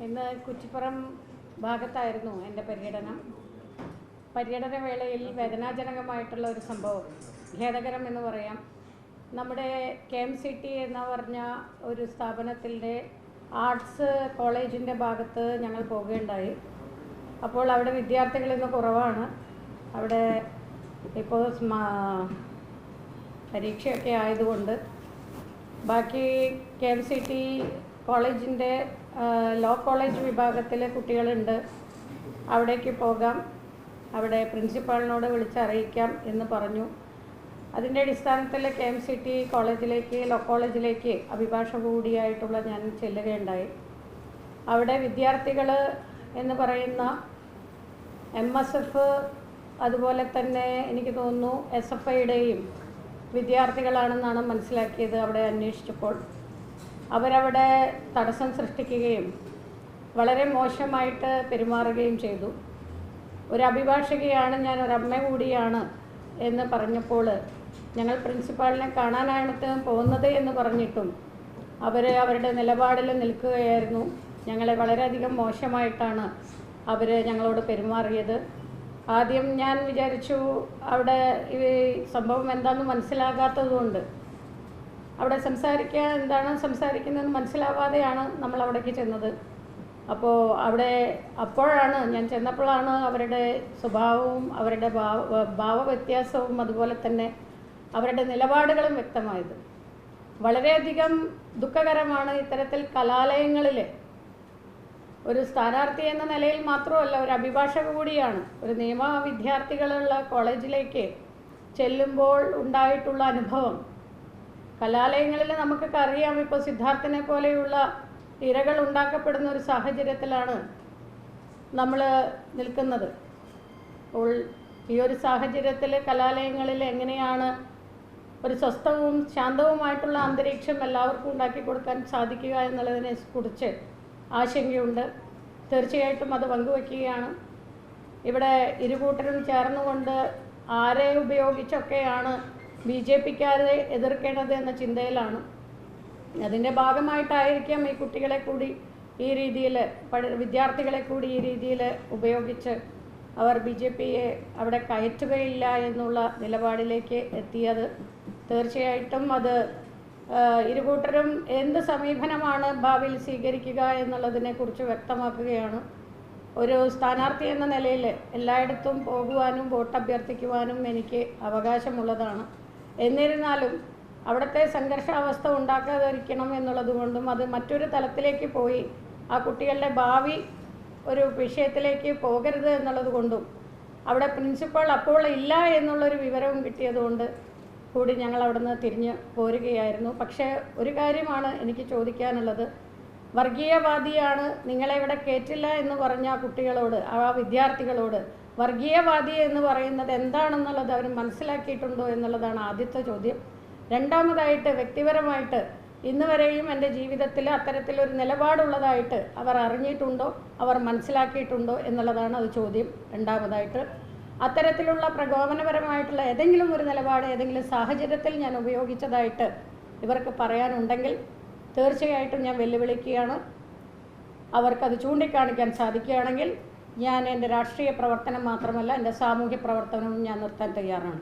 ഇന്ന് കുറ്റിപ്പുറം ഭാഗത്തായിരുന്നു എൻ്റെ പര്യടന വേളയിൽ വേദനാജനകമായിട്ടുള്ള ഒരു സംഭവം, ഖേദകരം എന്ന് പറയാം. നമ്മുടെ KMCT എന്ന് പറഞ്ഞ ഒരു സ്ഥാപനത്തിൻ്റെ ആർട്സ് കോളേജിൻ്റെ ഭാഗത്ത് ഞങ്ങൾ പോവുകയുണ്ടായി. അപ്പോൾ അവിടെ വിദ്യാർത്ഥികൾ ഇന്ന് കുറവാണ്. അവിടെ ഇപ്പോൾ പരീക്ഷയൊക്കെ ആയതുകൊണ്ട് ബാക്കി KMCT കോളേജിൻ്റെ ലോ കോളേജ് വിഭാഗത്തിലെ കുട്ടികളുണ്ട്. അവിടേക്ക് പോകാം, അവിടെ പ്രിൻസിപ്പാളിനോട് വിളിച്ചറിയിക്കാം എന്ന് പറഞ്ഞു. അതിൻ്റെ അടിസ്ഥാനത്തിൽ KMCT കോളേജിലേക്ക്, ലോ കോളേജിലേക്ക് അഭിഭാഷക കൂടിയായിട്ടുള്ള ഞാൻ ചെല്ലുകയുണ്ടായി. അവിടെ വിദ്യാർത്ഥികൾ എന്ന് പറയുന്ന MSF അതുപോലെ തന്നെ എനിക്ക് തോന്നുന്നു SFIയുടെയും വിദ്യാർത്ഥികളാണെന്നാണ് മനസ്സിലാക്കിയത്. അവിടെ അന്വേഷിച്ചപ്പോൾ അവരവിടെ തടസ്സം സൃഷ്ടിക്കുകയും വളരെ മോശമായിട്ട് പെരുമാറുകയും ചെയ്തു. ഒരു അഭിഭാഷകയാണ് ഞാൻ, ഒരമ്മ കൂടിയാണ് എന്ന് പറഞ്ഞപ്പോൾ ഞങ്ങൾ പ്രിൻസിപ്പാളിനെ കാണാനാണ് പോകുന്നത് എന്ന് പറഞ്ഞിട്ടും അവരുടെ നിലപാടിൽ നിൽക്കുകയായിരുന്നു. ഞങ്ങളെ വളരെയധികം മോശമായിട്ടാണ് അവർ ഞങ്ങളോട് പെരുമാറിയത്. ആദ്യം ഞാൻ വിചാരിച്ചു അവിടെ ഈ സംഭവം എന്താണെന്ന് മനസ്സിലാകാത്തതുകൊണ്ട് അവിടെ എന്താണ് സംസാരിക്കുന്നതെന്ന് മനസ്സിലാവാതെയാണ് നമ്മൾ അവിടേക്ക് ചെന്നത്. അപ്പോഴാണ് ഞാൻ ചെന്നപ്പോഴാണ് അവരുടെ സ്വഭാവവും അവരുടെ ഭാവവ്യത്യാസവും അതുപോലെ തന്നെ അവരുടെ നിലപാടുകളും വ്യക്തമായത്. വളരെയധികം ദുഃഖകരമാണ്. ഇത്തരത്തിൽ കലാലയങ്ങളിൽ ഒരു സ്ഥാനാർത്ഥി എന്ന നിലയിൽ മാത്രമല്ല, ഒരു അഭിഭാഷക കൂടിയാണ്, ഒരു നിയമ വിദ്യാർത്ഥികളുള്ള കോളേജിലേക്ക് ചെല്ലുമ്പോൾ ഉണ്ടായിട്ടുള്ള അനുഭവം. കലാലയങ്ങളിൽ നമുക്കൊക്കെ അറിയാം, ഇപ്പോൾ സിദ്ധാർത്ഥിനെ പോലെയുള്ള ഇരകൾ ഉണ്ടാക്കപ്പെടുന്ന ഒരു സാഹചര്യത്തിലാണ് നമ്മൾ നിൽക്കുന്നത്. അപ്പോൾ ഈ ഒരു സാഹചര്യത്തിൽ കലാലയങ്ങളിൽ എങ്ങനെയാണ് ഒരു സ്വസ്ഥവും ശാന്തവുമായിട്ടുള്ള അന്തരീക്ഷം എല്ലാവർക്കും ഉണ്ടാക്കി കൊടുക്കാൻ സാധിക്കുക എന്നുള്ളതിനെ കുറിച്ച് ആശങ്കയുണ്ട്. തീർച്ചയായിട്ടും അത് പങ്കുവയ്ക്കുകയാണ്. ഇവിടെ ഇരുകൂട്ടരും ചേർന്നുകൊണ്ട് ആരെ ഉപയോഗിച്ചൊക്കെയാണ് BJPക്കാരെ എതിർക്കേണ്ടത് എന്ന ചിന്തയിലാണ്. അതിൻ്റെ ഭാഗമായിട്ടായിരിക്കാം ഈ കുട്ടികളെ കൂടി ഈ രീതിയിൽ, വിദ്യാർത്ഥികളെ കൂടി ഈ രീതിയിൽ ഉപയോഗിച്ച് അവർ BJPയെ അവിടെ കയറ്റുകയില്ല എന്നുള്ള നിലപാടിലേക്ക് എത്തിയത്. തീർച്ചയായിട്ടും അത് ഇരുകൂട്ടരും എന്ത് സമീപനമാണ് ഭാവിയിൽ സ്വീകരിക്കുക എന്നുള്ളതിനെക്കുറിച്ച് വ്യക്തമാക്കുകയാണ്. ഒരു സ്ഥാനാർത്ഥി എന്ന നിലയിൽ എല്ലായിടത്തും പോകുവാനും വോട്ട് അഭ്യർത്ഥിക്കുവാനും എനിക്ക് അവകാശമുള്ളതാണ്. എന്നിരുന്നാലും അവിടുത്തെ സംഘർഷാവസ്ഥ ഉണ്ടാക്കാതിരിക്കണം എന്നുള്ളതുകൊണ്ടും അത് മറ്റൊരു തലത്തിലേക്ക് പോയി ആ കുട്ടികളുടെ ഭാവി ഒരു വിഷയത്തിലേക്ക് പോകരുത് എന്നുള്ളതുകൊണ്ടും അവിടെ പ്രിൻസിപ്പൾ അപ്പോൾ ഇല്ല എന്നുള്ളൊരു വിവരവും കിട്ടിയതുകൊണ്ട് കൂടി ഞങ്ങൾ അവിടെ നിന്ന് തിരിഞ്ഞ് പോരുകയായിരുന്നു. പക്ഷേ ഒരു കാര്യമാണ് എനിക്ക് ചോദിക്കാനുള്ളത്. വർഗീയവാദിയാണ്, നിങ്ങളെ ഇവിടെ കയറ്റില്ല എന്ന് പറഞ്ഞ ആ കുട്ടികളോട്, ആ വിദ്യാർത്ഥികളോട് വർഗീയവാദി എന്ന് പറയുന്നത് എന്താണെന്നുള്ളത് അവർ മനസ്സിലാക്കിയിട്ടുണ്ടോ എന്നുള്ളതാണ് ആദ്യത്തെ ചോദ്യം. രണ്ടാമതായിട്ട്, വ്യക്തിപരമായിട്ട് ഇന്ന് വരെയും എൻ്റെ ജീവിതത്തിൽ അത്തരത്തിലൊരു നിലപാടുള്ളതായിട്ട് അവർ അറിഞ്ഞിട്ടുണ്ടോ, അവർ മനസ്സിലാക്കിയിട്ടുണ്ടോ എന്നുള്ളതാണ് അത് ചോദ്യം. രണ്ടാമതായിട്ട്, അത്തരത്തിലുള്ള പ്രകോപനപരമായിട്ടുള്ള ഏതെങ്കിലും ഒരു നിലപാട് ഏതെങ്കിലും സാഹചര്യത്തിൽ ഞാൻ ഉപയോഗിച്ചതായിട്ട് ഇവർക്ക് പറയാനുണ്ടെങ്കിൽ തീർച്ചയായിട്ടും ഞാൻ വെല്ലുവിളിക്കുകയാണ്. അവർക്കത് ചൂണ്ടിക്കാണിക്കാൻ സാധിക്കുകയാണെങ്കിൽ ഞാൻ എൻ്റെ രാഷ്ട്രീയ പ്രവർത്തനം മാത്രമല്ല, എൻ്റെ സാമൂഹ്യ പ്രവർത്തനവും ഞാൻ നിർത്താൻ തയ്യാറാണ്.